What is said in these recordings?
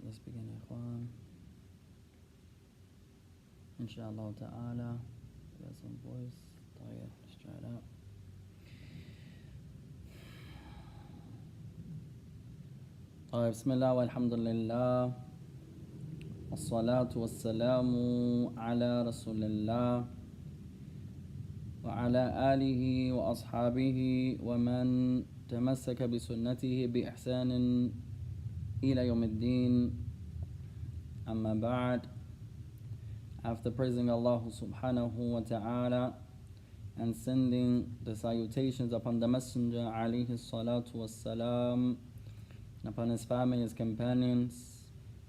Let's begin, Ikhwan. Inshallah ta'ala. We got some voice. Let's try it out. بسم الله والحمد لله والصلاة والسلام على رسول الله وعلى آله وأصحابه ومن تمسك بسنته بإحسان إلى يوم الدين. أما بعد. After praising Allah subhanahu wa ta'ala and sending the salutations upon the Messenger alayhi salatu wassalam, upon his family, his companions,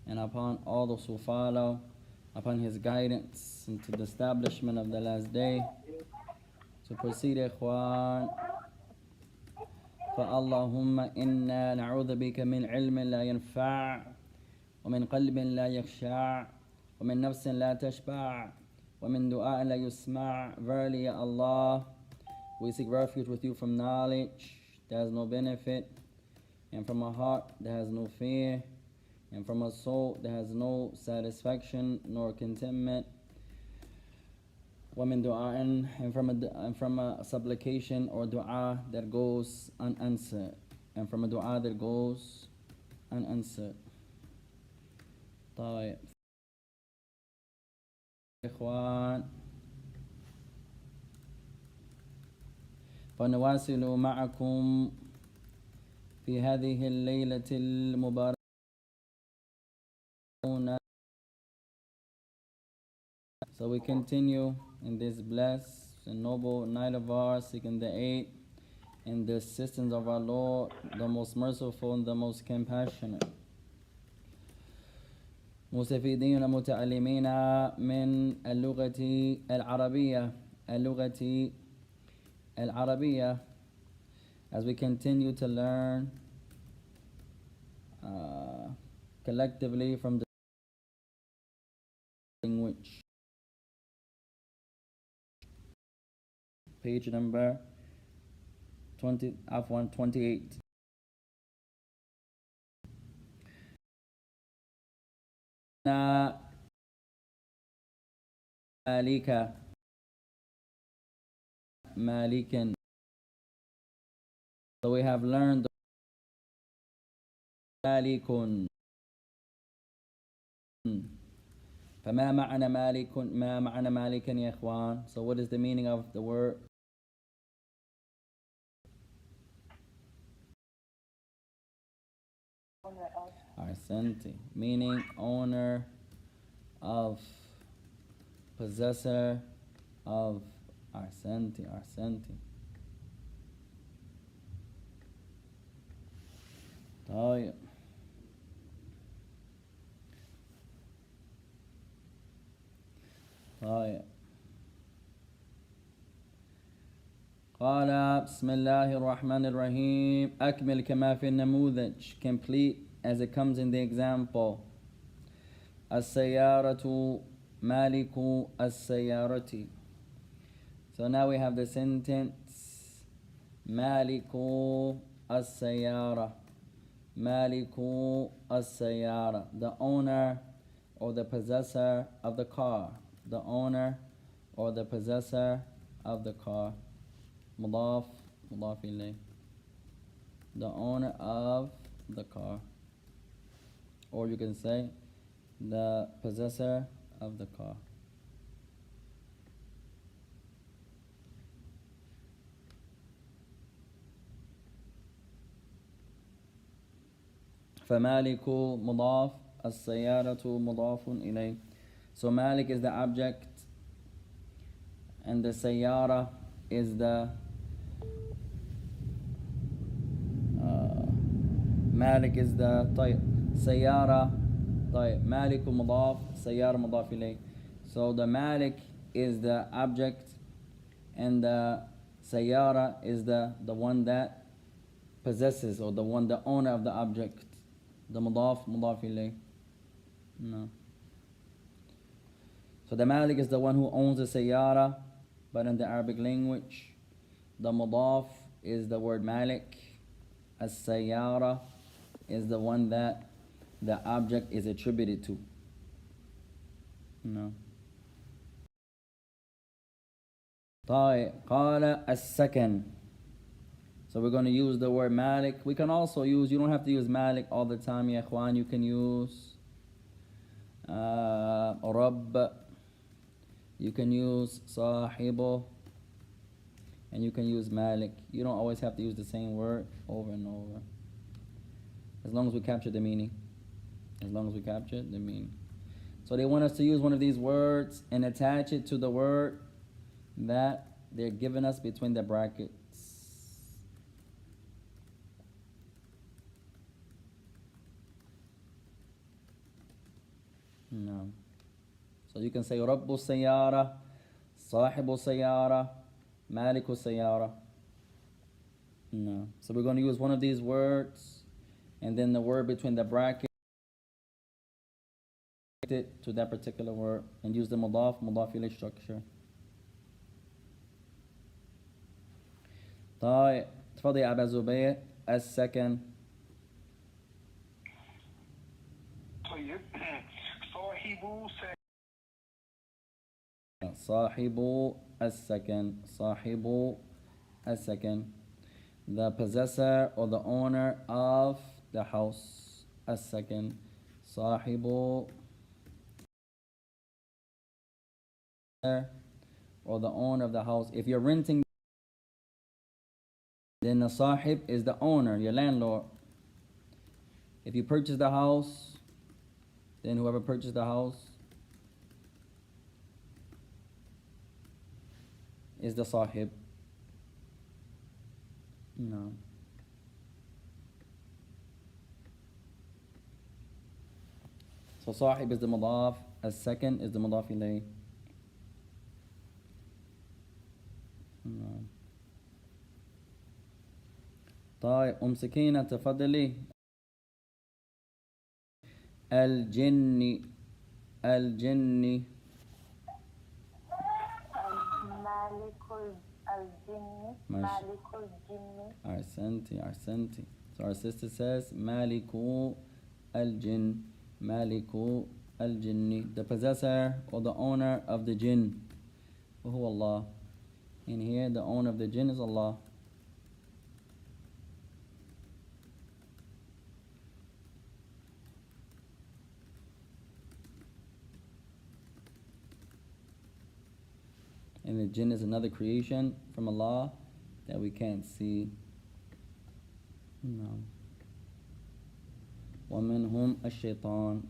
and upon all those who follow, upon his guidance into the establishment of the last day. To proceed, ikhwan, فَاللَّهُمَّ إِنَّا نَعُوذُ بِكَ مِنْ عِلْمٍ لَا يَنْفَعُ ومن قلب لا يخشع ومن نفس لا تشبع ومن دعاء لا يسمع. Verily, Ya Allah, we seek refuge with you from knowledge that has no benefit, and from a heart that has no fear, and from a soul that has no satisfaction nor contentment. ومن دعاء, and from a supplication or dua that goes unanswered, and from a dua that goes unanswered. طيب إخوان، فنواصل معكم في هذه الليلة المباركة. So we continue in this blessed and noble night of ours, seeking the aid and the assistance of our Lord, the most merciful and the most compassionate. مستفيدين متعلمين من اللغة العربية as we continue to learn collectively from the language. Page number 28. مالكا. So we have learned مالك. فما معنى مالك؟ ما معنى مالكا يا إخوان? So what is the meaning of the word? Ahsanti, meaning owner of, possessor of. Ahsanti. طيب. قال بسم الله الرحمن الرحيم. أكمل كما في النموذج. Complete as it comes in the example. السيارة مالك السيارة. So now we have the sentence مالك السيارة. مالك السيارة, the owner or the possessor of the car. The owner or the possessor of the car. مضاف مضاف إليه. The owner of the car. Or you can say the possessor of the car. فمالك مضاف السيارة مضاف إليه. So Malik is the object and the Sayyara is the Malik is the طيب سيارة. طيب مالك مضاف سيارة مضاف إليه. So the Malik is the object and the Sayyara is the one that possesses, or the owner of the object. The mudaf mudaf ilayh. No. So the Malik is the one who owns the Sayyara, but in the Arabic language, the mudaf is the word Malik. As-Sayyara is the one that the object is attributed to. No. طيب قال السكن. So we're going to use the word Malik. We can also use, you don't have to use Malik all the time, ya ikhwan. You can use Rabb. You can use Sahibo. And you can use Malik. You don't always have to use the same word over and over. As long as we capture the meaning. As long as we capture the meaning. So they want us to use one of these words and attach it to the word that they're giving us between the brackets. No. So you can say Rabbu Sayyara, Sahibu Sayyara, Maliku Sayyara. No. So we're going to use one of these words and then the word between the brackets to that particular word and use the mudaf ilayh structure. طيب تفضل يا أبا زبير السكن. طيب صاحب السكن. صاحب السكن. The possessor or the owner of the house. السكن. صاحب or the owner of the house. If you're renting, then the sahib is the owner, your landlord. If you purchase the house, then whoever purchased the house is the sahib. No. So sahib is the mudaf, as second is the mudaf ilayh. No. طيب سكينة تفضلي. الجن. الجن. مالك الجن. مالك الجن. أحسنتي. So our sister says مالك الجن. مالك الجن. The possessor or the owner of the jinn. وهو Allah. And here the owner of the jinn is Allah. And the jinn is another creation from Allah that we can't see. No. وَمِنْهُمْ الشَّيْطَانِ.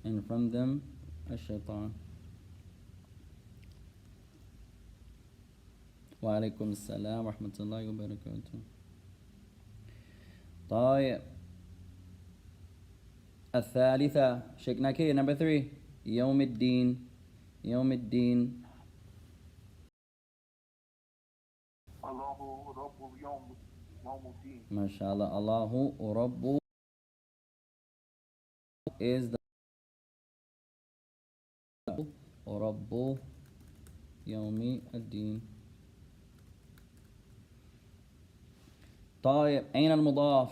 And from them, الشَّيْطَانِ. وعليكم السلام ورحمة الله وبركاته. طيب الثالثة شيخنا كي number 3 يوم الدين. يوم الدين. الله رب يوم الدين. ما شاء الله. الله رب is the رب يوم الدين. طيب أين المضاف؟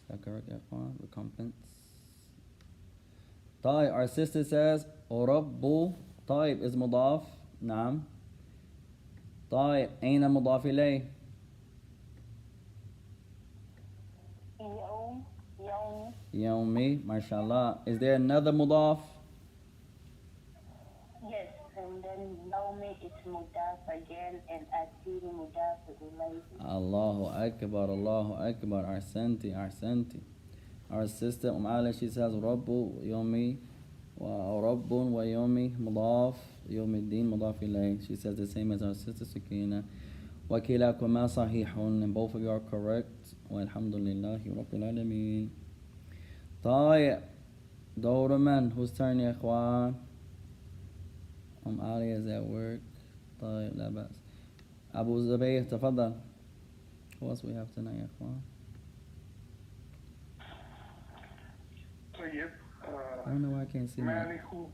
Is that correct, F1? Recompense. طيب our sister says رب. طيب is مضاف. نعم. طيب أين المضاف إليه؟ يومي. ما شاء الله. Is there another مضاف? Yes, and then Naomi is mudaf again, and Atiri mudaf ilayhi. Allahu Akbar, Allahu Akbar. Ahsanti. Our sister Ali, she says Rabbu Yomi wa Rabbun wa Yomi mudaf Yomi Din mudaf ilayh. She says the same as our sister Sakina. Wa kilakuma sahihun. And both of you are correct. Walhamdulillahi Rabbil Alameen. طيب دور من? Whose turn يا إخوان? Ali is at work. طيب لا بأس. أبو زبير تفضل. Who else we have tonight يا إخوان? طيب I don't know why I can't see my. Maliku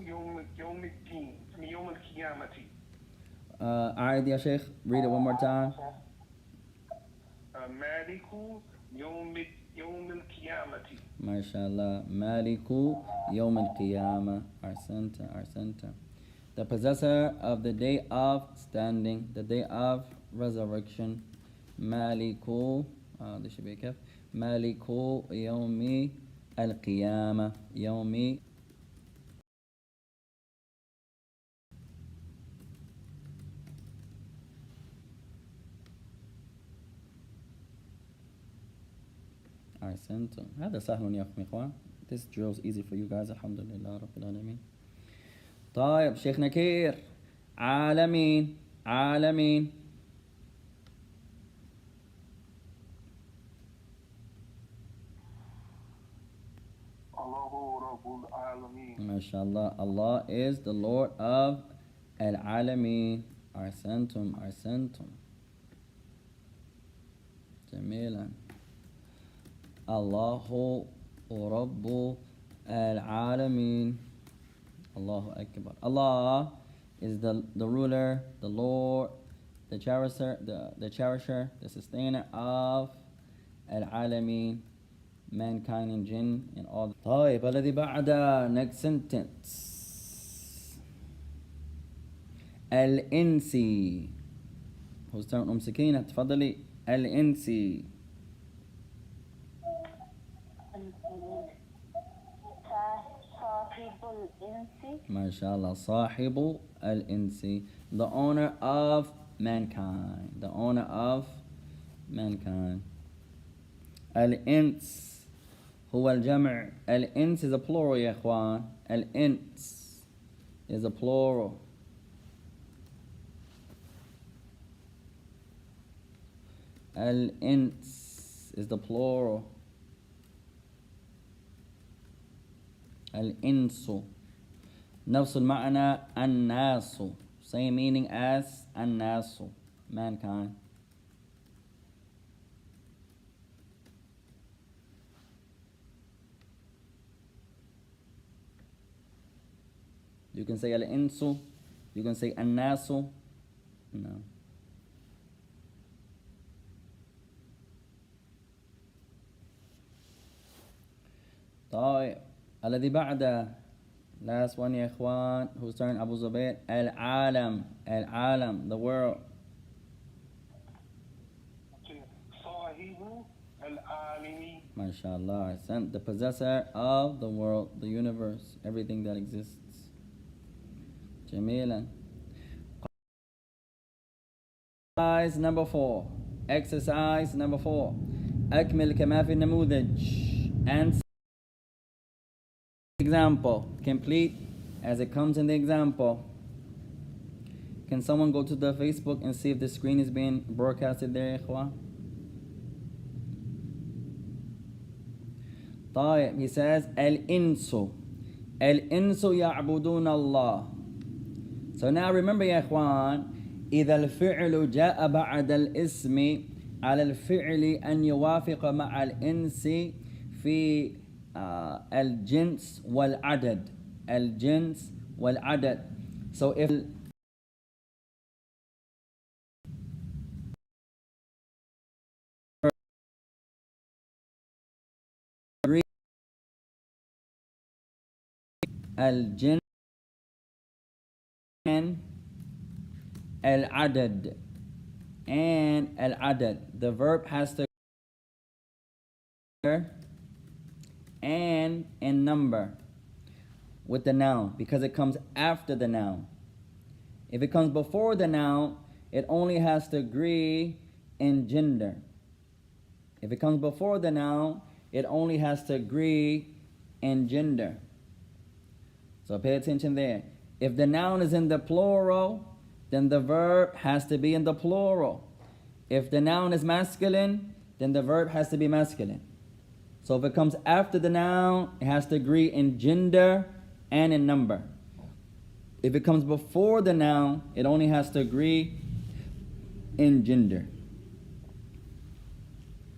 Yawm al-Din. Yawm al-Qiyamati. Alright, ya Sheikh, read it one more time. Maliku Yawm al-Qiyamati. MashaAllah. Maliku Yawm al-Qiyamah. Arsanta. The possessor of the day of standing, the day of resurrection. Maliku, this should be a kaf. Maliku Yawmi al-Qiyamah. Yawmi. أحسنتم. هذا سهل يا إخوان. This drill is easy for you guys. الحمد لله رب العالمين. طيب شيخ نكير. عالمين. Allahu Rabbul Alameen. MashaAllah. Allah is the Lord of Al-Alameen. أحسنتم. جميلا. Allahu Rabbu al-Alameen. Allahu Akbar. Allah is the ruler, the Lord, the cherisher, the sustainer of al-Alameen, mankind and jinn and all. طيب الذي بعد, next sentence. Al-Insi. Who's turn Sakina? تفضلي. Al-Insi. Sahibul Insi. MashaAllah. Sahibu al-Insi. The owner of mankind. Al-Ins. هو الجمع. Al-Ins is a plural يا إخوان. Al-Ins is a plural. Al-Ins is the plural. Al-Insu. نفس المعنى الناس. Same meaning as الناس. Mankind. You can say Al-Insu. You can say الناس. No. طيب الذي بعده, last one يا إخوان. Who's turn? Abu Zubair. Al-Alam, the world. Sahibu al-Alimi. MashaAllah. The possessor of the world, the universe, everything that exists. Jamilan. Exercise number 4. أكمل كما في النموذج. And example. Complete as it comes in the example. Can someone go to the Facebook and see if the screen is being broadcasted there, إخوة? طيب, he says الإنس يعبدون الله. So now remember يا إخوان, إذا الفعل جاء بعد الاسم على الفعل أن يوافق مع الإنس في الجنس والعدد. So if الجنس and العدد, the verb has to and in number with the noun because it comes after the noun. If it comes before the noun, it only has to agree in gender. If it comes before the noun, it only has to agree in gender. So pay attention there. If the noun is in the plural, then the verb has to be in the plural. If the noun is masculine, then the verb has to be masculine. So if it comes after the noun, it has to agree in gender and in number. If it comes before the noun, it only has to agree in gender.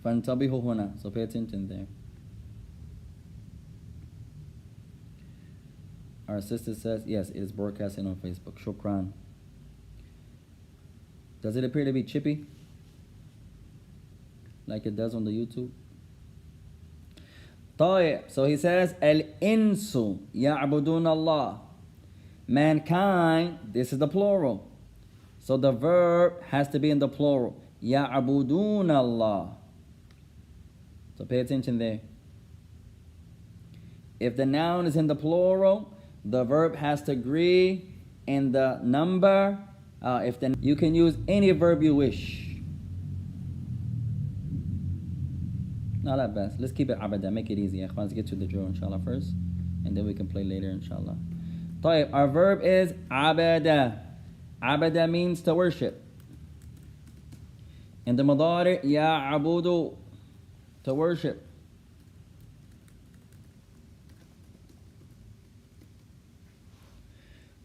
فانتبهوا هنا. So pay attention there. Our sister says, yes, it is broadcasting on Facebook. Shukran. Does it appear to be chippy? Like it does on the YouTube? طيب. So he says, Al-insu ya'budun Allah. Mankind, this is the plural. So the verb has to be in the plural. Ya'budun Allah. So pay attention there. If the noun is in the plural, the verb has to agree in the number. You can use any verb you wish. Not that best. Let's keep it abada. Make it easy. Let's get to the drill, inshallah, first. And then we can play later, inshallah. طيب. Our verb is abada. Abada means to worship. In the madari, ya'abudu, to worship.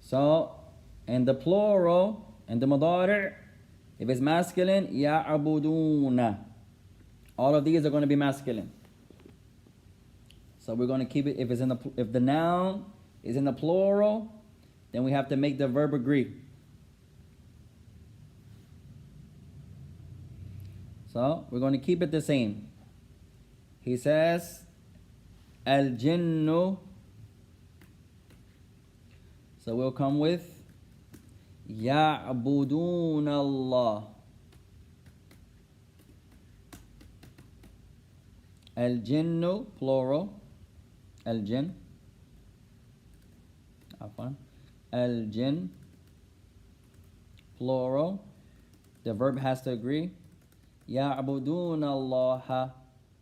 So, in the plural, in the madari, if it's masculine, ya'abuduna. All of these are going to be masculine. So we're going to keep it. If the noun is in the plural, then we have to make the verb agree. So we're going to keep it the same. He says, al-jinnu. So we'll come with ya'budun Allah. Al-jinnu, plural. Al-jinn. Afwan. Al-jinn, plural. The verb has to agree. Ya'budun Allah.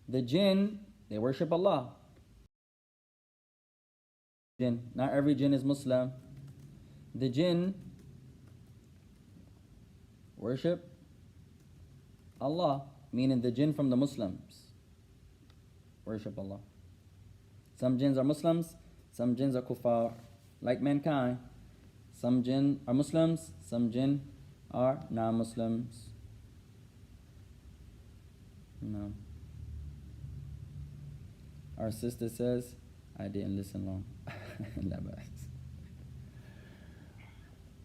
The jinn, they worship Allah. Jinn. Not every jinn is Muslim. The jinn worship Allah, meaning the jinn from the Muslims worship Allah. Some jinns are Muslims, some jinns are kuffar, like mankind. Some jinn are Muslims, some jinn are non-Muslims. No. Our sister says, I didn't listen long.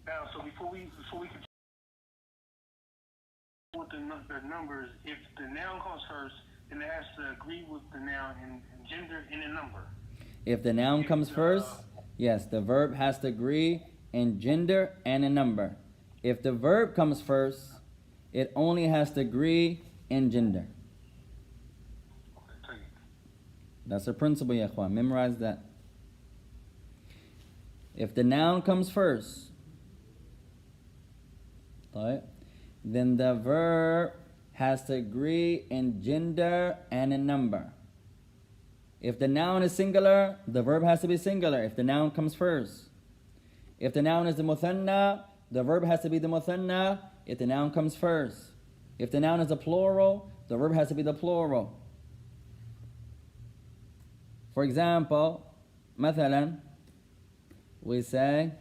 Now, so before we continue with the numbers, if the noun comes first, then it has to agree with the noun in gender and in number. If the noun comes first, yes, the verb has to agree in gender and in number. If the verb comes first, it only has to agree in gender. That's a principle, ya ikhwan. Memorize that. If the noun comes first, then the verb has to agree in gender and in number. If the noun is singular, the verb has to be singular if the noun comes first. If the noun is the muthanna, the verb has to be the muthanna if the noun comes first. If the noun is a plural, the verb has to be the plural. For example, مثلا, we say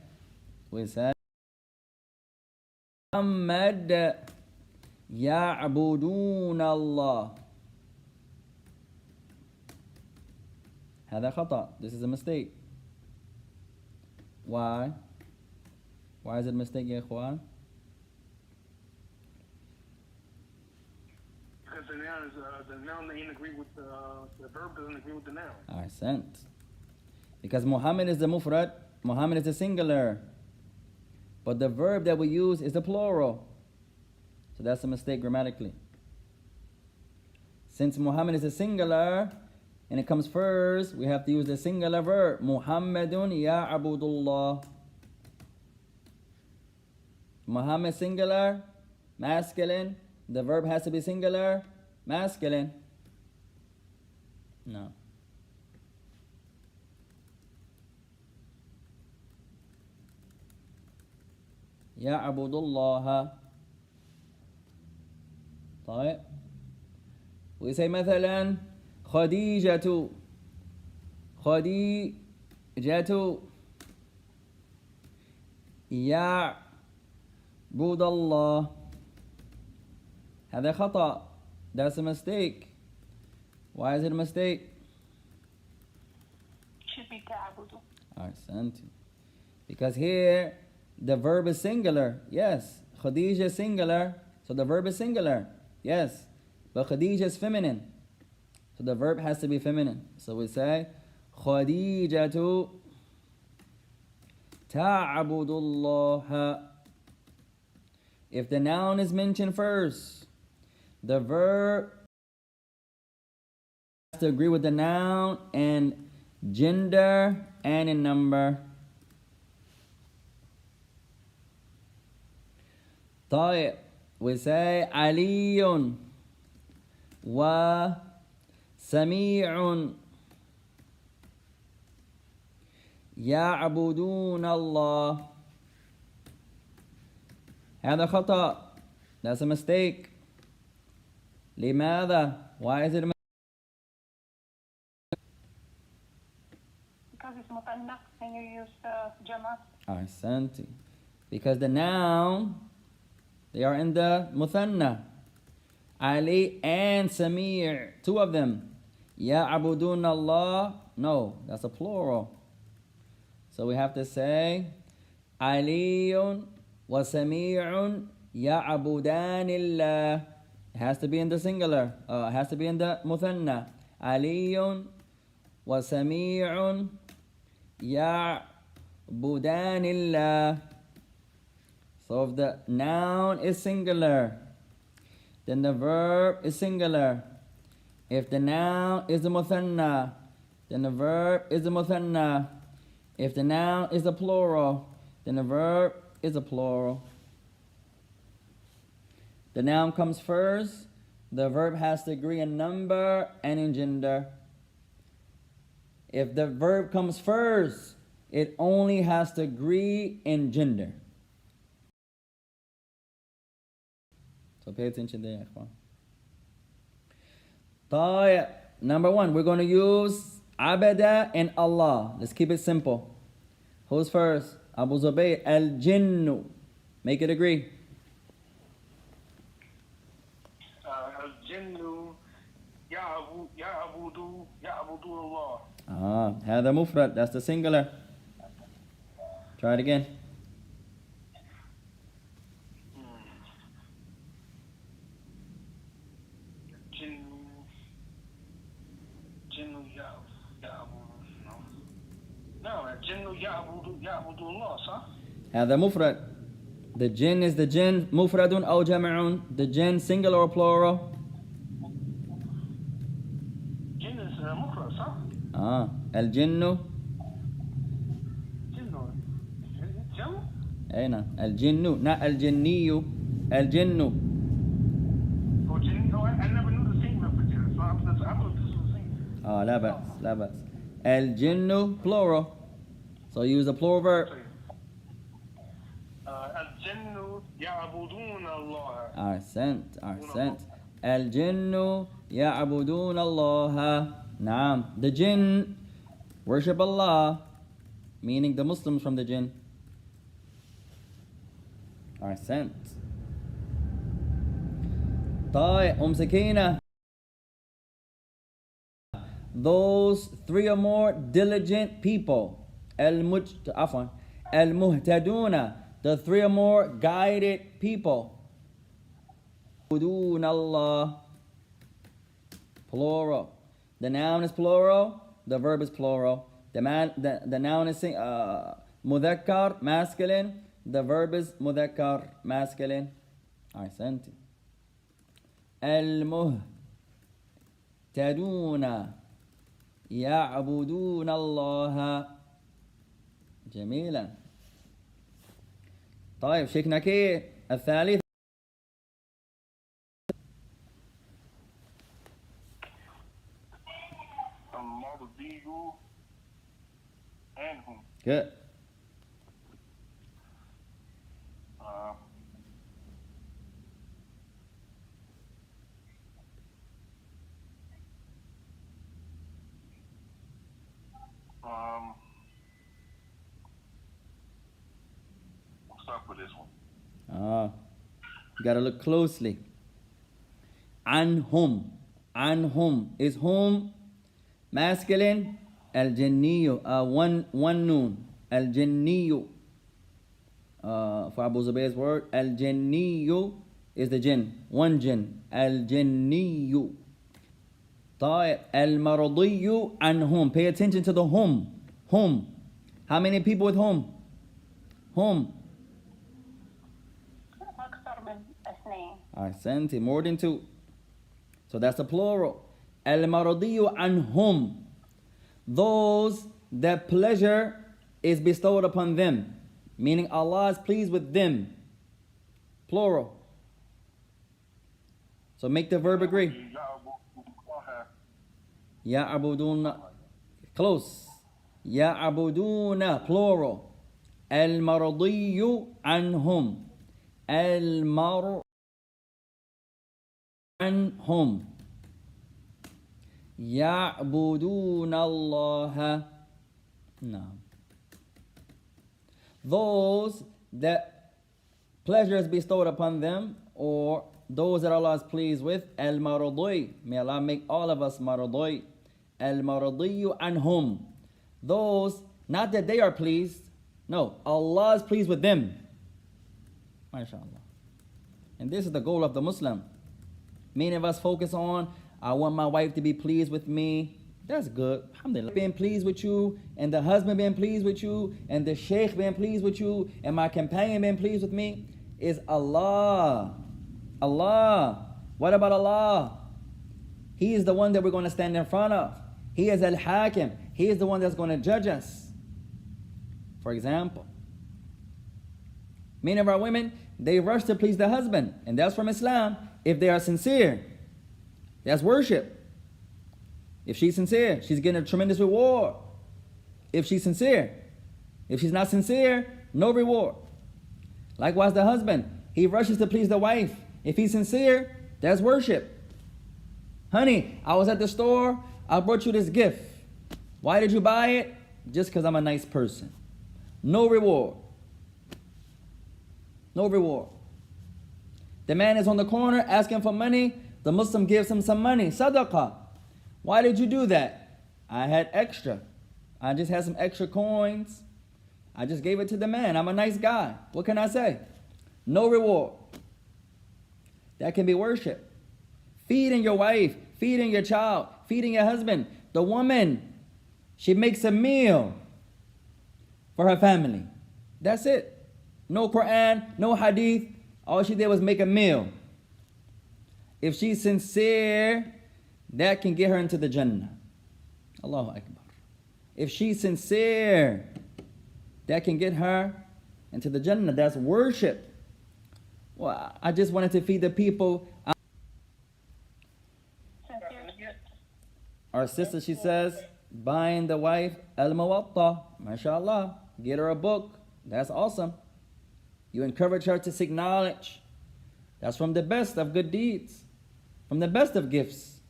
محمد يعبدون الله. هذا خطأ. This is a mistake. Why? Why is it a mistake, ya ikhwan? Because the noun doesn't agree with the verb doesn't agree with the noun. Ahsant. Because Muhammad is the mufrad, Muhammad is the singular. But the verb that we use is the plural. So that's a mistake grammatically. Since Muhammad is a singular and it comes first, we have to use the singular verb. Muhammadun ya'budullah. Muhammad singular, masculine. The verb has to be singular, masculine. No. يعبد الله. طيب. We say مثلا خديجة يعبد الله. هذا خطأ. That's a mistake. Why is it a mistake? Should be تعبد. Ahsanti. Because here the verb is singular. Yes. Khadija is singular. So the verb is singular. Yes. But Khadija is feminine. So the verb has to be feminine. So we say Khadijatu ta'budullaha. If the noun is mentioned first, the verb has to agree with the noun in gender and in number. طيب, we say علي وسميع يعبدون الله. هذا خطأ. That's a mistake. لماذا? Why is it a mistake? Because it's mutanna and you use jama. Ahsanti. Because the noun, they are in the muthanna. Ali and Samir, two of them. Ya'budun Allah. No, that's a plural. So we have to say Aliyun wa Sami'un ya'budan illah. It has to be in the singular. It has to be in the muthanna. Aliyun wa Sami'un ya'budan illah. So if the noun is singular, then the verb is singular. If the noun is a muthanna, then the verb is a muthanna. If the noun is a plural, then the verb is a plural. The noun comes first. The verb has to agree in number and in gender. If the verb comes first, it only has to agree in gender. So pay attention there, ikhwan. طيب, number one, we're going to use abada and Allah. Let's keep it simple. Who's first? Abu Zubayr. Al-jinnu. Make it agree. Al-jinnu ya'budu Allah. هذا مفرد. That's the singular. Try it again. هذا مفرد. The jinn is the jinn مفرد أو جمع. The jinn singular or plural? Jinn is mufrad, صح؟ الجن. جمع؟ أي نعم. الجن. not الجني. الجن. Oh, jinn. Oh, I never knew the singular for jinn. So I thought this was a singular. لا بأس. لا بأس. الجن plural. So use a plural verb. الجن يعبدون الله. أحسنت. الجن يعبدون الله. نعم. The jinn worship Allah, meaning the Muslims from the jinn. أحسنت. طيب, سكينة. Those three or more diligent people. المهتدون, the three or more guided people. يعبدون Allah. Plural. The noun is plural. The verb is plural. The noun is مذكر, masculine. The verb is مذكر, masculine. أحسنت. المهتدون يعبدون الله. جميلا. طيب, شيخ نكير الثالث. المرضي عنهم. Good. What's up with this one? You gotta look closely. Anhum. Anhum. Is whom masculine Al-Jinniyu. One noon. Al-Jinniyu. For Abu Zubayr's word, Al-Jinniyu is the jinn. One jinn. Al-Jinniyu. طيب. Al-Maradiyu anhum. Pay attention to the hum. Hum. How many people with hum? Hum. أكثر من اثنين. Ahsanti, more than two. So that's the plural. Al-Maradiyu anhum. Those that pleasure is bestowed upon them. Meaning Allah is pleased with them. Plural. So make the verb agree. Ya'buduna. Close. Ya'buduna. Plural. Al-Maradiyu anhum. Al-Mar anhum. Ya'buduna Allah. No. Those that pleasure is bestowed upon them, or those that Allah is pleased with, al-maradi. May Allah make all of us maradi. Al-maradiyu anhum. Those, not that they are pleased, no, Allah is pleased with them. MashaAllah. And this is the goal of the Muslim. Many of us focus on, I want my wife to be pleased with me. That's good. Alhamdulillah. Being pleased with you, and the husband being pleased with you, and the sheikh being pleased with you, and my companion being pleased with me is Allah. Allah. What about Allah? He is the one that we're going to stand in front of. He is Al-Hakim. He is the one that's going to judge us. For example, many of our women, they rush to please the husband, and that's from Islam if they are sincere. That's worship. If she's sincere, she's getting a tremendous reward. If she's sincere. If she's not sincere, no reward. Likewise, the husband, he rushes to please the wife. If he's sincere, that's worship. Honey, I was at the store, I brought you this gift. Why did you buy it? Just because I'm a nice person. No reward. No reward. The man is on the corner asking for money. The Muslim gives him some money. Sadaqah. Why did you do that? I had extra. I just had some extra coins. I just gave it to the man. I'm a nice guy. What can I say? No reward. That can be worship. Feeding your wife, feeding your child, feeding your husband. The woman, she makes a meal for her family. That's it. No Quran, no hadith. All she did was make a meal. If she's sincere, that can get her into the Jannah. Allahu Akbar. If she's sincere, that can get her into the Jannah. That's worship. Well, I just wanted to feed the people. Our sister, she says, buying the wife al-Muwatta. MashaAllah. Get her a book. That's awesome. You encourage her to seek knowledge. That's from the best of good deeds. From the best of gifts.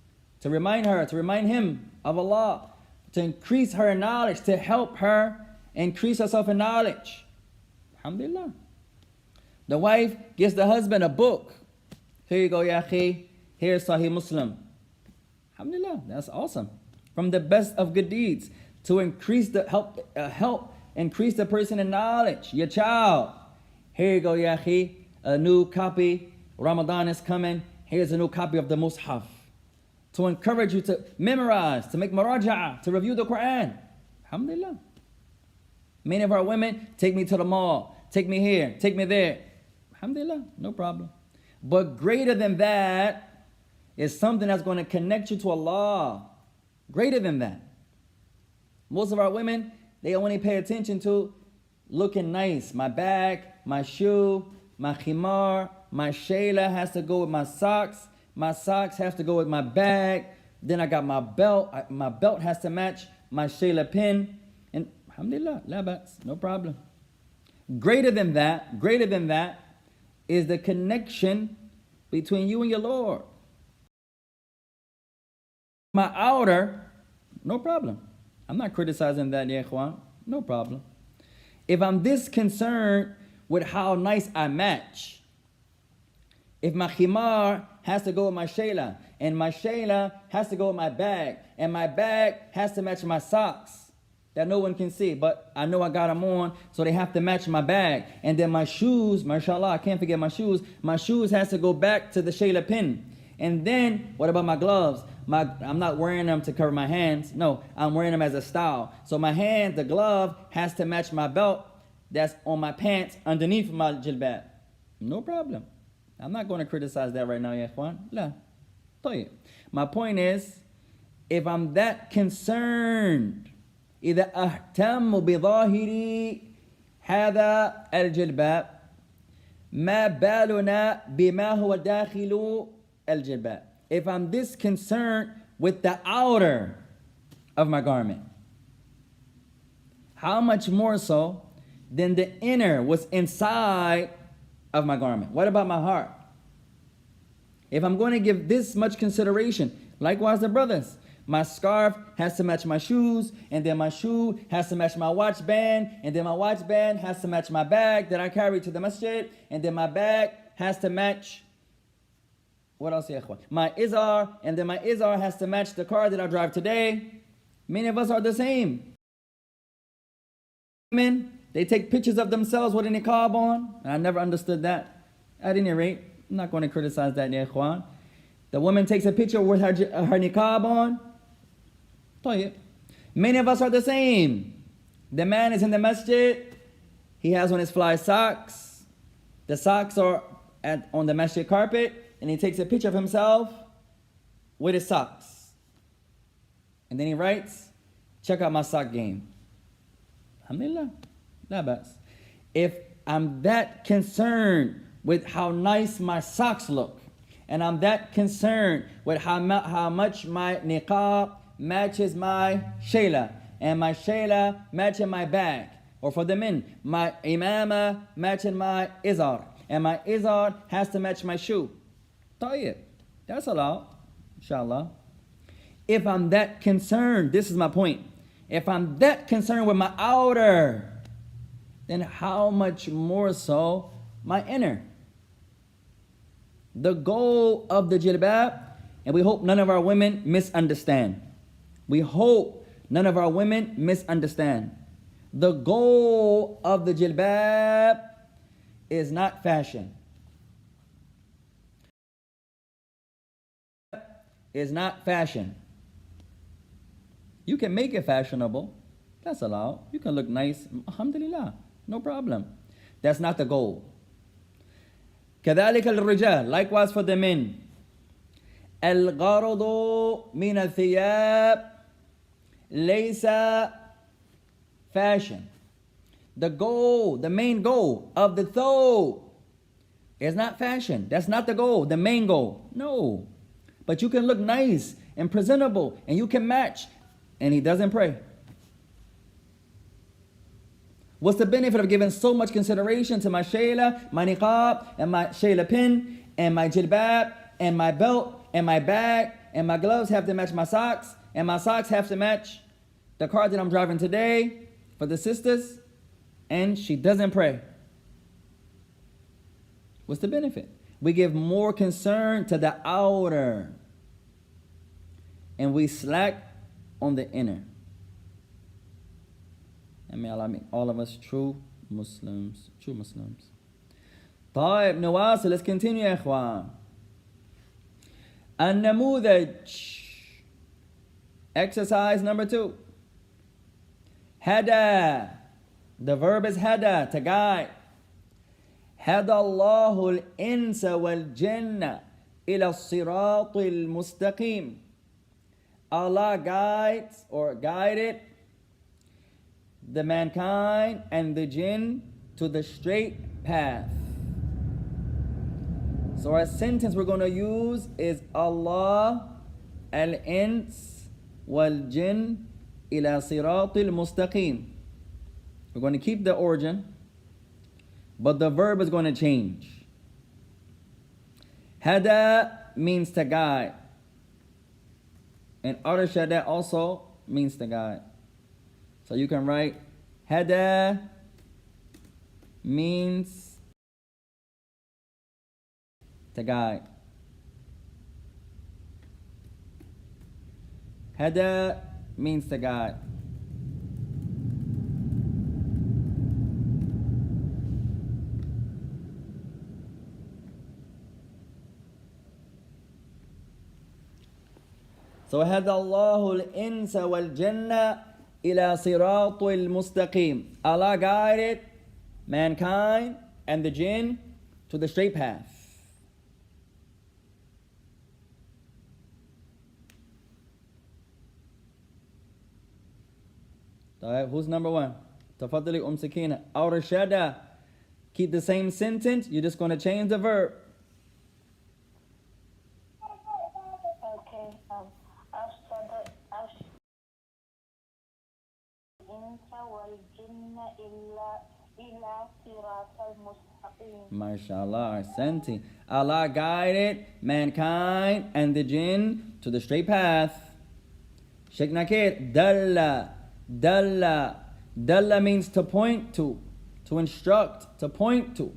To remind her, to remind him of Allah. To increase her knowledge. To help her increase herself in knowledge. Alhamdulillah. The wife gives the husband a book. Here you go, ya akhi. Here's Sahih Muslim. Alhamdulillah. That's awesome. From the best of good deeds. To increase the help increase the person in knowledge. Your child. Here you go, ya akhi. A new copy. Ramadan is coming. Here's a new copy of the Mus'haf. To encourage you to memorize, to make muraja'ah, to review the Quran. Alhamdulillah. Many of our women, take me to the mall, take me here, take me there. Alhamdulillah, no problem. But greater than that is something that's going to connect you to Allah. Greater than that. Most of our women, they only pay attention to looking nice. My bag, my shoe, my khimar, my shayla has to go with my socks. My socks have to go with my bag. Then I got my belt. My belt has to match my shayla pin. And alhamdulillah, la ba's, no problem. Greater than that is the connection between you and your Lord. My outer, no problem. I'm not criticizing that, ya ikhwan. No problem. If I'm this concerned with how nice I match, if my khimar has to go with my shayla, and my shayla has to go in my bag, and my bag has to match my socks that no one can see, but I know I got them on, so they have to match my bag. And then my shoes, mashallah, I can't forget my shoes. My shoes has to go back to the shayla pin. And then, what about my gloves? I'm not wearing them to cover my hands. No, I'm wearing them as a style. So my hand, the glove, has to match my belt that's on my pants underneath my jilbab. No problem. I'm not going to criticize that right now, ya ikhwan. La. طيب. My point is, if I'm that concerned, إذا أهتم بظاهري هذا الجلباب ما بالنا بما هو داخل الجلباب. If I'm this concerned with the outer of my garment, how much more so than the inner, what's inside of my garment? What about my heart? If I'm going to give this much consideration, likewise the brothers, my scarf has to match my shoes, and then my shoe has to match my watch band, and then my watch band has to match my bag that I carry to the masjid, and then my bag has to match, what else, ya ikhwan? My izar, and then my izar has to match the car that I drive today. Many of us are the same. Women, they take pictures of themselves with a niqab on, and I never understood that. At any rate, I'm not going to criticize that, ya ikhwan. The woman takes a picture with her niqab on. Many of us are the same. The man is in the masjid. He has on his fly socks. The socks are on the masjid carpet, and he takes a picture of himself with his socks. And then he writes, check out my sock game. Alhamdulillah. La bas. If I'm that concerned with how nice my socks look, and I'm that concerned with how much my niqab matches my shayla, and my shayla matching my bag, or for the men, my imama matching my izar, and my izar has to match my shoe. Tayyib. That's allowed, inshallah. If I'm that concerned, this is my point. If I'm that concerned with my outer, then how much more so my inner? The goal of the jilbab, and we hope none of our women misunderstand. We hope none of our women misunderstand. The goal of the jilbab is not fashion. Is not fashion. You can make it fashionable. That's allowed. You can look nice. Alhamdulillah. No problem. That's not the goal. كذلك الرجال, likewise for the men. الغرض من الثياب ليس fashion. The goal, the main goal of the thobe is not fashion. That's not the goal, the main goal. No. But you can look nice and presentable, and you can match. And he doesn't pray. What's the benefit of giving so much consideration to my shayla, my niqab, and my shayla pin, and my jilbab, and my belt, and my bag, and my gloves have to match my socks, and my socks have to match the car that I'm driving today for the sisters, and she doesn't pray? What's the benefit? We give more concern to the outer, and we slack on the inner. And may Allah make all of us true Muslims. True Muslims. طيب نواصل. Let's continue يا إخوان. النموذج. Exercise number 2. هدى. The verb is هدى, to guide. هدى الله الإنس والجن إلى الصراط المستقيم. Allah guides or guided the mankind and the jinn to the straight path. So our sentence we're going to use is Allah al-ins wal-jinn ila siratil mustaqim. We're going to keep the origin, but the verb is going to change. Hada means to guide, and arshada also means to guide. So you can write hada means to guide. Hada means to guide. So هدى الله الإنس والجنة إلى صراط المستقيم. Allah guided mankind and the jinn to the straight path. طيب, who's number one? تفضلي Sakina. Aw rashada. Keep the same sentence. You're just going to change the verb. Okay. أرشد الإنس والجن إلى صراط المستقيم. MashaAllah, ahsanti. Allah guided mankind and the jinn to the straight path. Sheikh Nakir, dalla, dalla. Dalla means to point to instruct, to point to.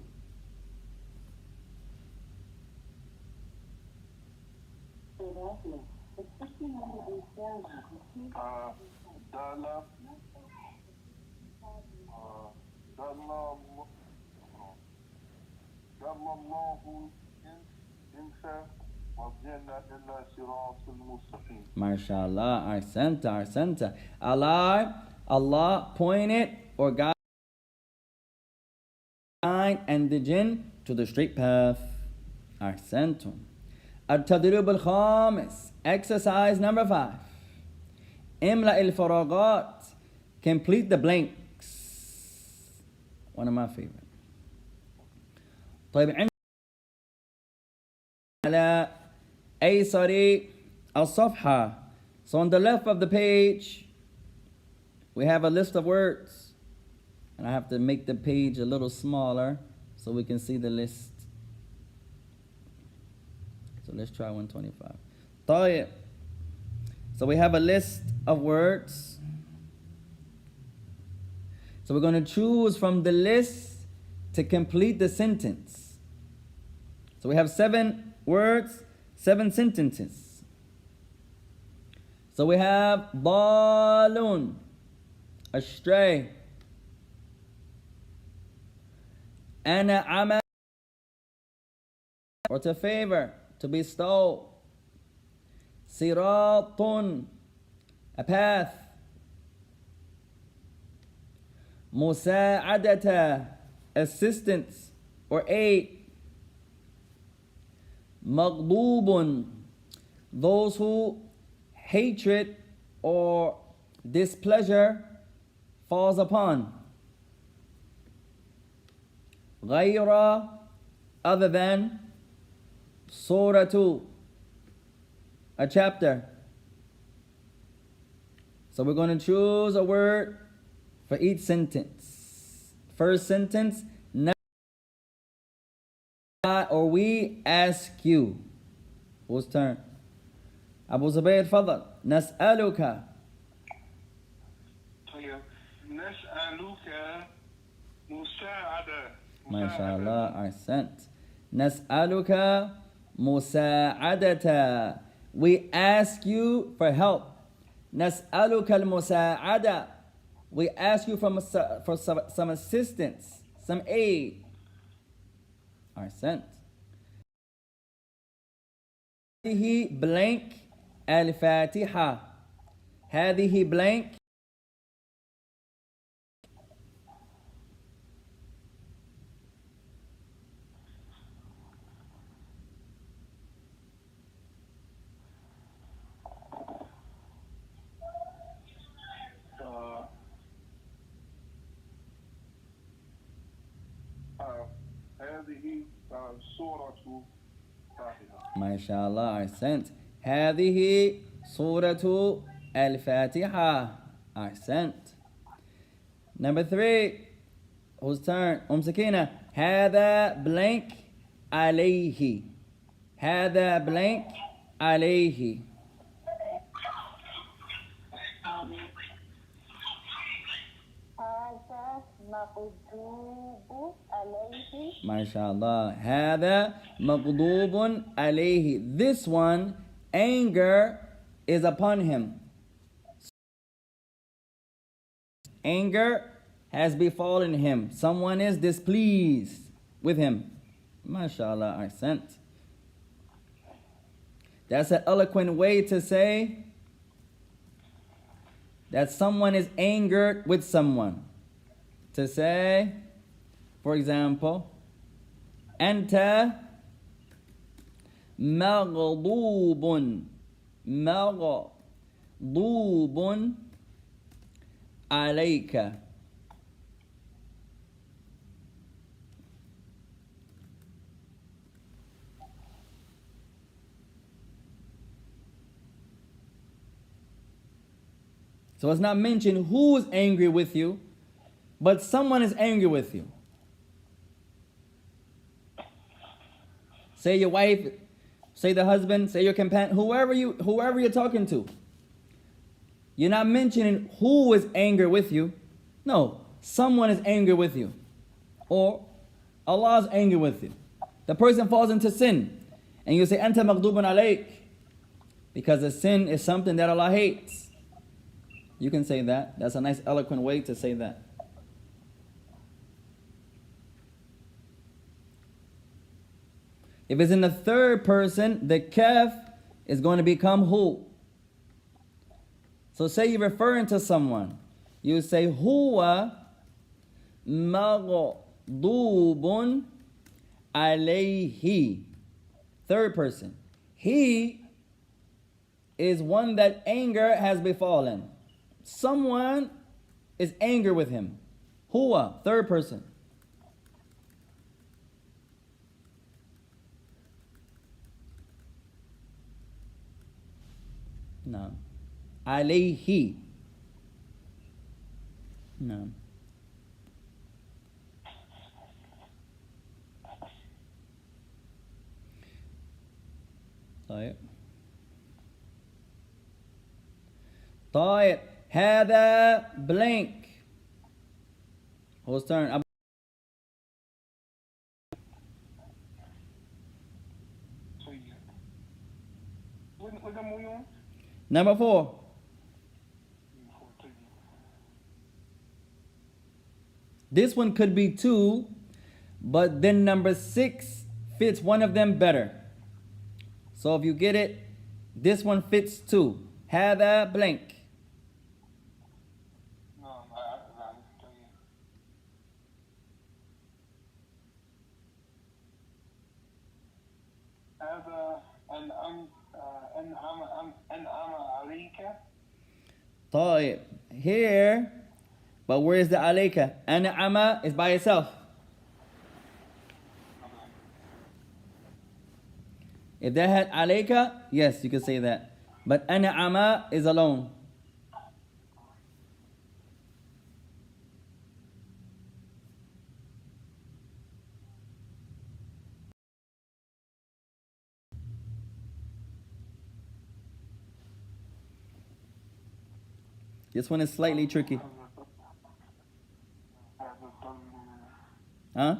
Dalla. MashaAllah, ahsanta. Allah pointed or guided and the jinn to the straight path. Ahsantum. التدريب الخامس. Exercise number 5. املأ الفراغات. Complete the blanks. One of my favorite. طيب, عندنا على أيسر الصفحة. So on the left of the page, we have a list of words. And I have to make the page a little smaller so we can see the list. So let's try 125. طيب. So we have a list of words. So we're going to choose from the list to complete the sentence. So we have 7 words, 7 sentences. So we have ضال, astray. أنا عمل, or to favor, to bestow. صراط, a path. مساعدة, assistance or aid. مغضوب, those who hatred or displeasure falls upon. غير, other than. Surah, a chapter. So we're going to choose a word for each sentence. First sentence, or we ask you. Whose turn? Abu Zubayr, فضل. نسألك. طيب. نسألك مساعدة. MashaAllah, ahsant. نسألك مساعدة. We ask you for help. نسألك المساعدة. We ask you for some assistance, some aid. Ahsant. هذه blank الفاتحة. هذه blank. هذه سورة فاتحة. MashaAllah, ahsant. هذه سورة الفاتحة. Ahsant. Number 3. Whose turn? Sakina. هذا blank عليه. هذا blank عليه. هذا مغضوب عليه. MashaAllah. هذا مغضوب عليه. This one, anger is upon him. Anger has befallen him. Someone is displeased with him. MashaAllah, ahsant. That's an eloquent way to say that someone is angered with someone. To say, for example, Anta maghdubun. Maghdubun alayka. So it's not mentioned who is angry with you, but someone is angry with you. Say your wife, say the husband, say your companion, whoever you're talking to. You're not mentioning who is angry with you. No, someone is angry with you. Or Allah is angry with you. The person falls into sin. And you say, Anta maghdubun alayk. Because the sin is something that Allah hates. You can say that. That's a nice eloquent way to say that. If it's in the third person, the kaf is going to become hu. So say you're referring to someone. You say huwa maghdubun alayhi. Third person. He is one that anger has befallen. Someone is angry with him. Huwa, third person. No. Alayhi. No. طيب. طيب. هذا blank. Whose turn? What number we on? Number 4. This one could be 2, but then number 6 fits one of them better. So if you get it, this one fits 2. هذا blank. طيب. Here, but where is the alayka? An'ama is by itself. If that had alayka, yes, you could say that. But an'ama is alone. This one is slightly tricky. Huh?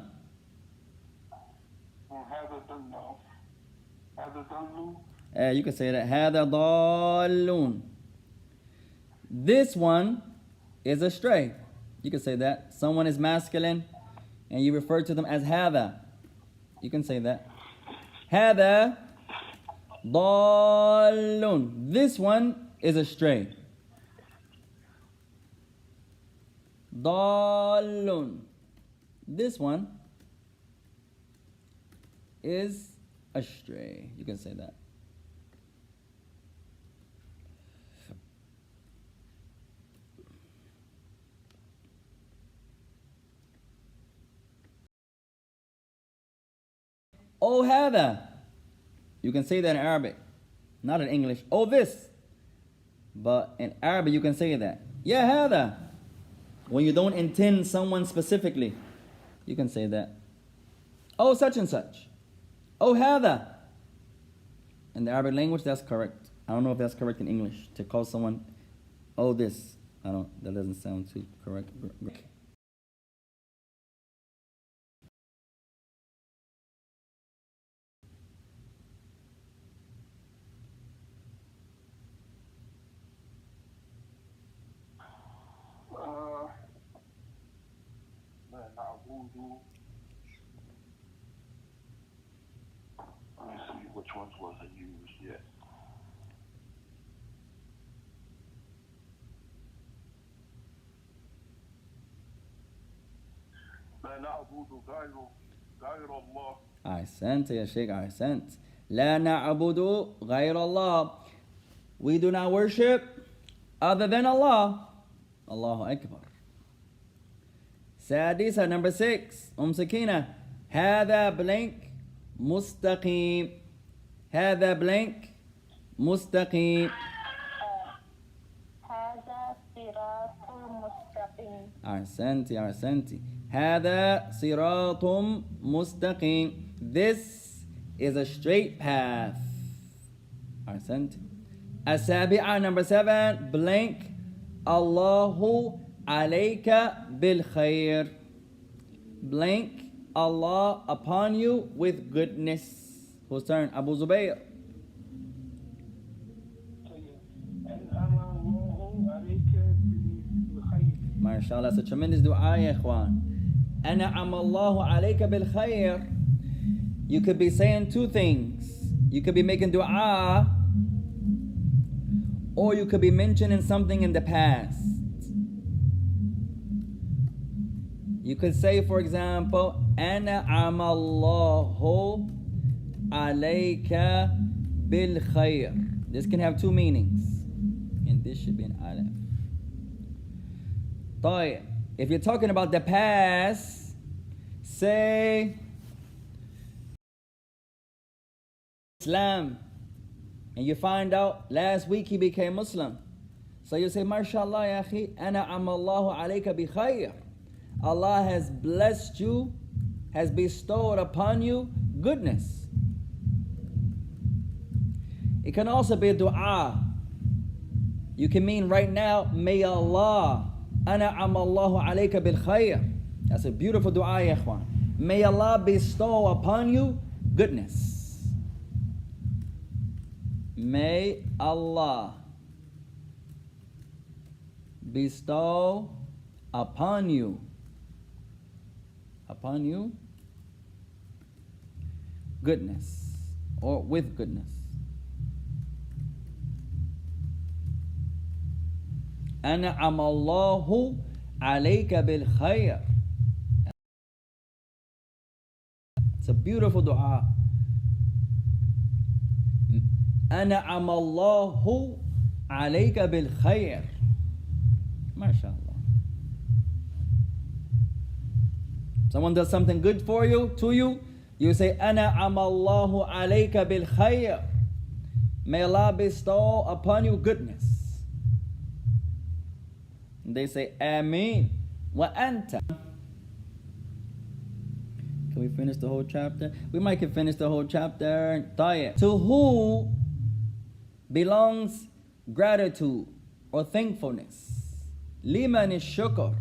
You can say that. هذا ضالون. This one is a stray. You can say that. Someone is masculine and you refer to them as هذا. You can say that. هذا ضالون. This one is a stray. ضالون. This one is a stray. You can say that. Oh, هذا. You can say that in Arabic, not in English. Oh, this. But in Arabic, you can say that. Yeah, هذا. When you don't intend someone specifically, you can say that. Oh, such and such. Oh, هذا. In the Arabic language, that's correct. I don't know if that's correct in English. To call someone, oh, this. That doesn't sound too correct. Let me see, which ones was I used yet? لا نعبد غير الله. أحسنت يا شيخ أحسنت. لا نعبد غير الله. We do not worship other than Allah. Allahu Akbar. سادسة, number 6, سكينة. هذا blank مستقيم. هذا blank مستقيم. هذا صراط مستقيم. أحسنتي أحسنتي. هذا صراط مستقيم. This is a straight path. أحسنتي. السابعة, number 7, blank الله عليك بالخير. Blank Allah upon you with goodness. Whose turn? Abu Zubayr. MashaAllah, that's a tremendous dua, ya ikhwan. أنعم الله عليك بالخير. You could be saying two things. You could be making dua, or you could be mentioning something in the past. You could say, for example, أنعم الله عليك بالخير. This can have two meanings, and this should be an alif. طيب, if you're talking about the past, say Islam, and you find out last week he became Muslim. So you say, MashaAllah ya akhi, أنعم الله عليك بخير. Allah has blessed you, has bestowed upon you goodness. It can also be a dua. You can mean right now, may Allah, أنعم الله عليك بالخير. That's a beautiful dua, ya ikhwan. May Allah bestow upon you goodness. May Allah bestow upon you goodness, or with goodness. أنعم الله عليك بالخير. It's a beautiful dua. أنعم الله عليك بالخير. MashaAllah. Someone does something good for you, to you, you say, أنعم الله عليك بالخير. May Allah bestow upon you goodness. And they say, Ameen. وأنت. Can we finish the whole chapter? We might can finish the whole chapter. طيب. To who belongs gratitude or thankfulness? لمن الشكر.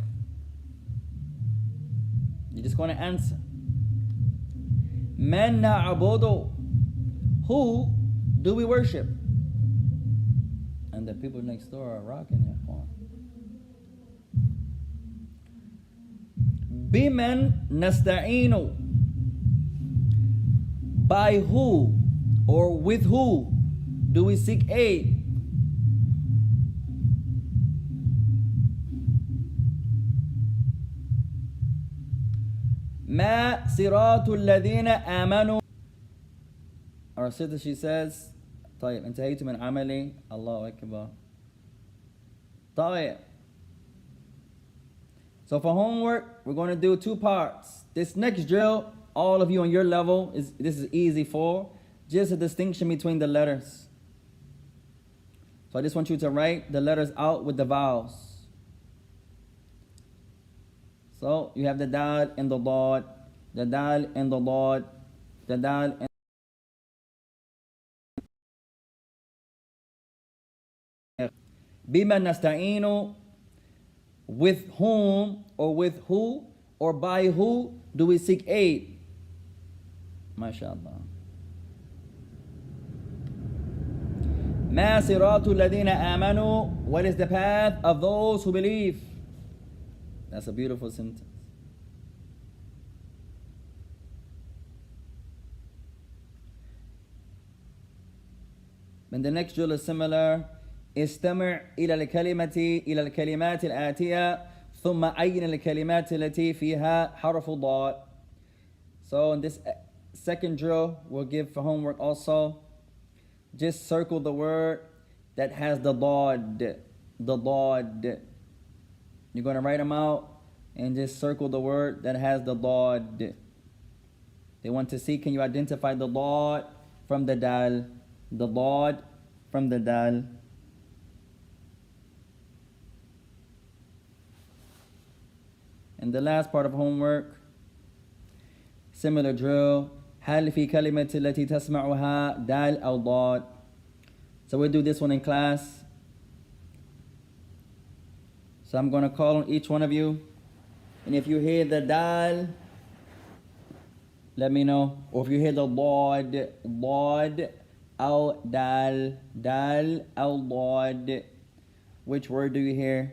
You're just going to answer. من نعبد. Who do we worship? And the people next door are rocking their horn. بمن نستعين. By who or with who do we seek aid? ما صراط الذين آمنوا. Our sister, she says, طيب انتهيت من عملي. الله أكبر. طيب. So for homework, we're going to do 2 parts. This next drill, all of you on your level, this is easy for. Just a distinction between the letters. So I just want you to write the letters out with the vowels. So you have the dal and the dad, the dal and the dad, the dal and بما نستعين. With whom or with who or by who do we seek aid? MashaAllah. ما صراط الذين آمنوا. What is the path of those who believe? That's a beautiful sentence. And the next drill is similar. استمع إلى الكلمات الآتية ثم عين الكلمات التي فيها حرف ضاد. So in this second drill, we'll give for homework also. Just circle the word that has the ضاد. The ضاد. You're going to write them out and just circle the word that has the ضاد. They want to see, can you identify the ضاد from the dal? The ضاد from the dal. And the last part of homework, similar drill. هل في كلمة التي تسمعها دال أو ضاد? So we'll do this one in class. So I'm going to call on each one of you. And if you hear the dal, let me know. Or if you hear the ضاد, ضاد أو dal, dal أو ضاد, which word do you hear?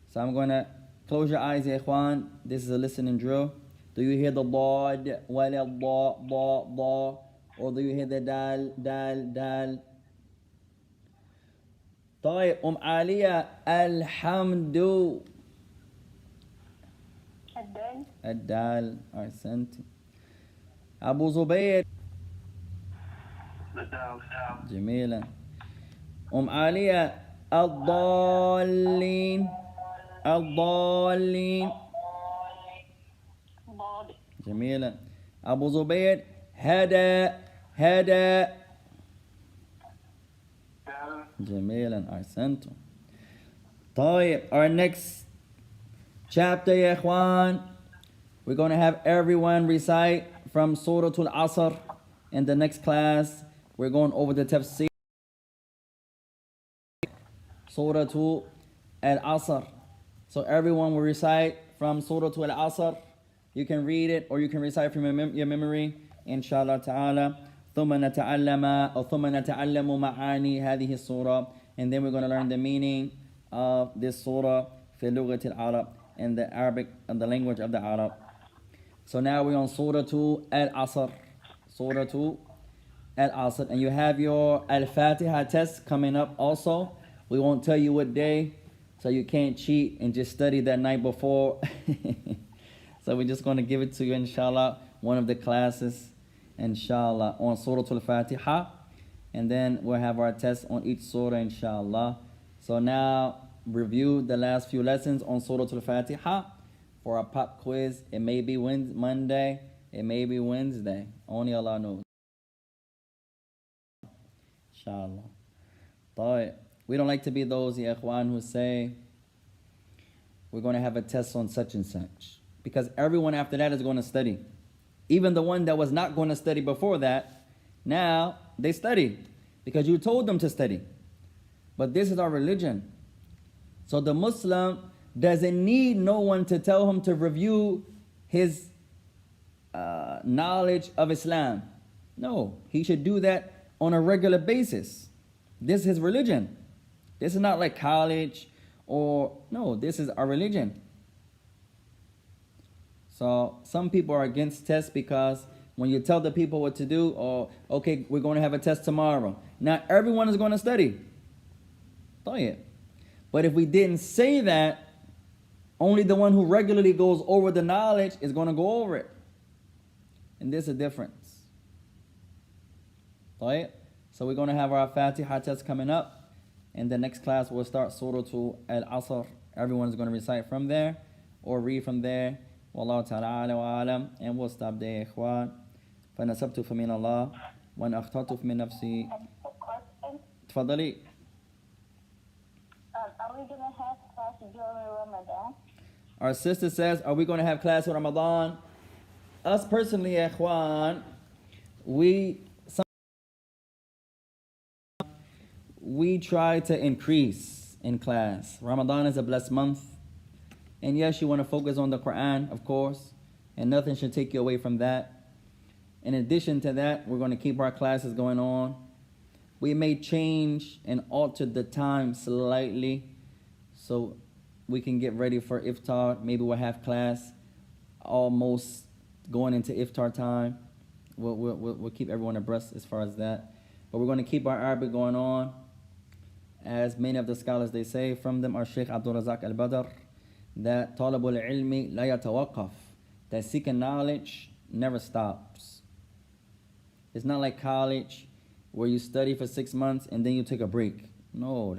So I'm going to close your eyes, ya ikhwan. This is a listening drill. Do you hear the ضاد ولا ضا ضا ضا? Or do you hear the dal, dal, dal? طيب عالية الحمد. الدال. الدال. أحسنت. أبو زبير. The dal. جميلا. عالية الضالين. الضالين. ضاد. جميلا. أبو زبير هدى. هدى. Dal. جميلا. أحسنتم. طيب, our next chapter يا إخوان, we're going to have everyone recite from Surah Al-Asr. In the next class, we're going over the tafsir. Surah Al-Asr. So everyone will recite from Surah Al-Asr. You can read it or you can recite from your memory, inshallah ta'ala. ثم نتعلم معاني هذه السورة. And then we're going to learn the meaning of this surah في لغة العرب, in the Arabic, and the language of the Arab. So now we're on Surah Al-Asr. Surah Al-Asr. And you have your Al-Fatiha test coming up also. We won't tell you what day, so you can't cheat and just study that night before. So we're just going to give it to you, inshallah, one of the classes, inshallah, on Surah Al-Fatiha. And then we'll have our test on each surah, inshallah. So now, review the last few lessons on Surah Al-Fatiha for our pop quiz. It may be Monday, it may be Wednesday. Only Allah knows. Inshallah. طيب. We don't like to be those, ya ikhwan, who say, we're going to have a test on such and such. Because everyone after that is going to study. Even the one that was not going to study before that, now they study. Because you told them to study. But this is our religion. So the Muslim doesn't need no one to tell him to review his knowledge of Islam. No, he should do that on a regular basis. This is his religion. This is not like college or, no, this is our religion. So some people are against tests because when you tell the people what to do, or, okay, we're going to have a test tomorrow. Not everyone is going to study. But if we didn't say that, only the one who regularly goes over the knowledge is going to go over it. And there's a difference. So we're going to have our Fatiha test coming up. In the next class, we'll start Surah Al-Asr. Everyone's going to recite from there or read from there. Wallahu ta'ala a'la wa alam. And we'll stop there, ikhwan. فَنَسَبْتُ فَمِنَ اللَّهِ وَأَنْ أَخْطَأْتُ فِمِنْ نَفْسِي. Question. تفضلي. Are we gonna have class during Ramadan? Our sister says, are we going to have class in Ramadan? Us personally, ikhwan, we try to increase in class. Ramadan is a blessed month. And yes, you want to focus on the Quran, of course, and nothing should take you away from that. In addition to that, we're going to keep our classes going on. We may change and alter the time slightly so we can get ready for iftar. Maybe we'll have class almost going into iftar time. We'll keep everyone abreast as far as that. But we're going to keep our Arabic going on. As many of the scholars, they say, from them are Sheikh Abdul Razak al-Badr, that talabul ilmi la yatawaqqaf, that seeking knowledge never stops. It's not like college where you study for 6 months and then you take a break. No,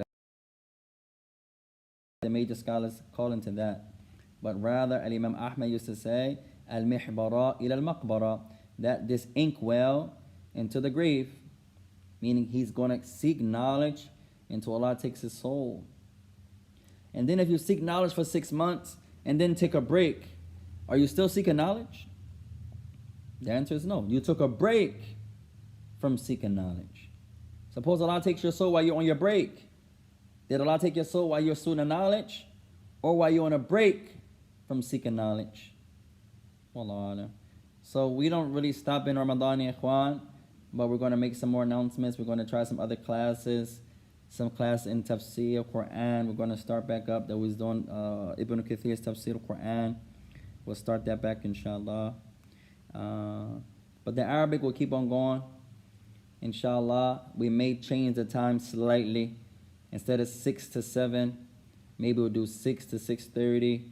the major scholars call into that. But rather, Al-Imam Ahmad used to say, al-mihbara ila al-maqbara, that this inkwell into the grave, meaning he's going to seek knowledge until Allah takes his soul. And then if you seek knowledge for 6 months and then take a break, are you still seeking knowledge? The answer is no. You took a break from seeking knowledge. Suppose Allah takes your soul while you're on your break. Did Allah take your soul while you're student knowledge, or while you're on a break from seeking knowledge? Wallahu alam. So we don't really stop in Ramadan, ya ikhwan, but we're going to make some more announcements. We're going to try some other classes, some class in Tafsir Quran. We're going to start back up. That was doing Ibn Kathir's Tafsir Quran. We'll start that back, inshallah. But the Arabic will keep on going, inshallah. We may change the time slightly. Instead of 6 to 7, maybe we'll do 6 to 6:30,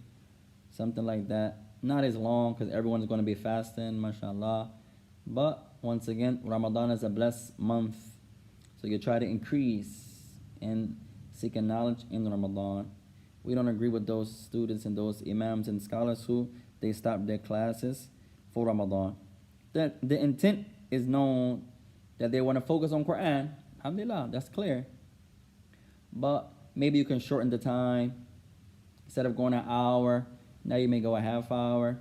something like that. Not as long, because everyone's going to be fasting, mashallah. But once again, Ramadan is a blessed month, so you try to increase in seeking knowledge in Ramadan. We don't agree with those students and those imams and scholars who they stop their classes for Ramadan. The intent is known that they want to focus on Quran. Alhamdulillah, that's clear. But maybe you can shorten the time. Instead of going an hour, now you may go a half hour.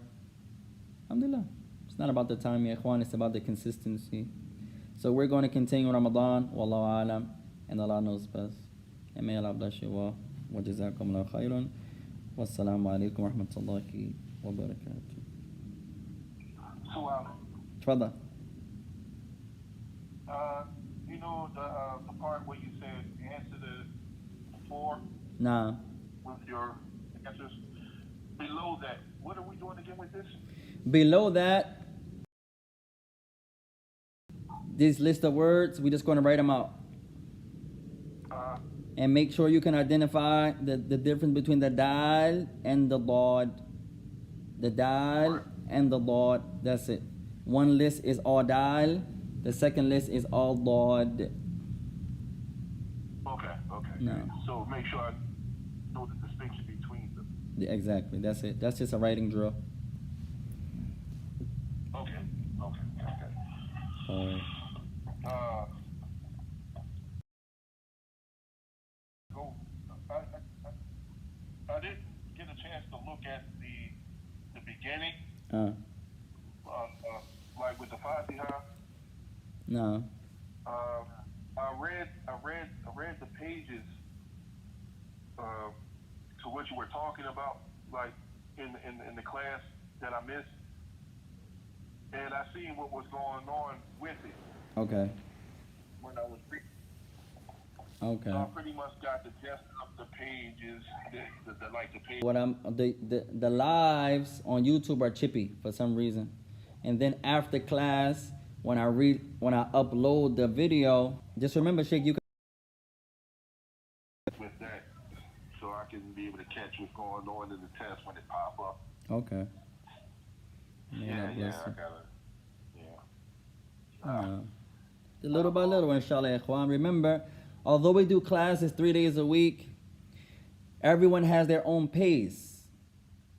Alhamdulillah. It's not about the time, ya ikhwan, it's about the consistency. So we're going to continue Ramadan, wallahu alam, and Allah knows best. And may Allah bless you all. Wa jazakumullahu khairan. Wassalamu alaikum wa rahmatullahi wa barakatuh. So, Tfadal. you know, the part where you said answer the 4 Nah. with your answers. Below that, what are we doing again with this? Below that, this list of words, we're just going to write them out. And make sure you can identify the difference between the dal and the dad. The dal and the dad, that's it. One list is all dal, the second list is all dad. Okay. No. So make sure I know the distinction between them. Yeah, exactly, that's it. That's just a writing drill. Okay. Alright. I didn't get a chance to look at the beginning, like with the Fatiha. No. I read the pages to what you were talking about, like in the class that I missed, and I seen what was going on with it. Okay. When I was reading. Okay. So I pretty much got the gist of the pages, the page. What the lives on YouTube are chippy for some reason, and then after class, when I upload the video, just remember, Sheikh, you can With that, so I can be able to catch what's going on in the test when it pop up. okay. Yeah, bless I you. gotta. Little by little, inshallah, ikhwan. Remember, although we do classes 3 days a week, everyone has their own pace.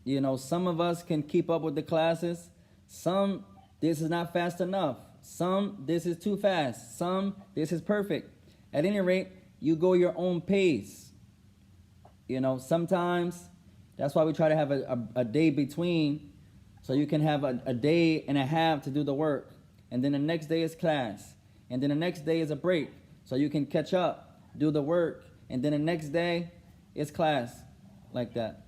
You know, some of us can keep up with the classes. Some, this is not fast enough. Some, this is too fast. Some, this is perfect. At any rate, you go your own pace. You know, sometimes, that's why we try to have a day between, so you can have a day and a half to do the work. And then the next day is class. And then the next day is a break, so you can catch up, do the work, and then the next day is class, like that.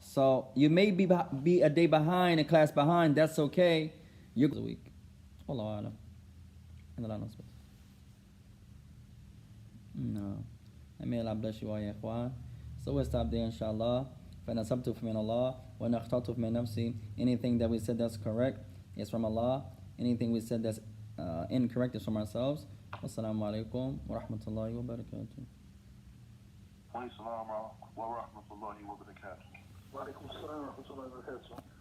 So you may be a day behind, a class behind, that's okay. You're a week. Wallahu alam. And Allah knows best. No. And may Allah bless you all, ya ikhwan. So we'll stop there, inshallah. فَنَصَبْتُ فَمِنَ اللَّهِ وَنَخْتَطُ فَمِنْ نَفْسِي. Anything that we said that's correct is from Allah. Anything we said that's incorrect is from ourselves. Wassalamu alaikum wa rahmatullahi wa barakatuh. Wa alaikum salam wa rahmatullahi wa barakatuh. Wa alaikum salam wa rahmatullahi wa barakatuh.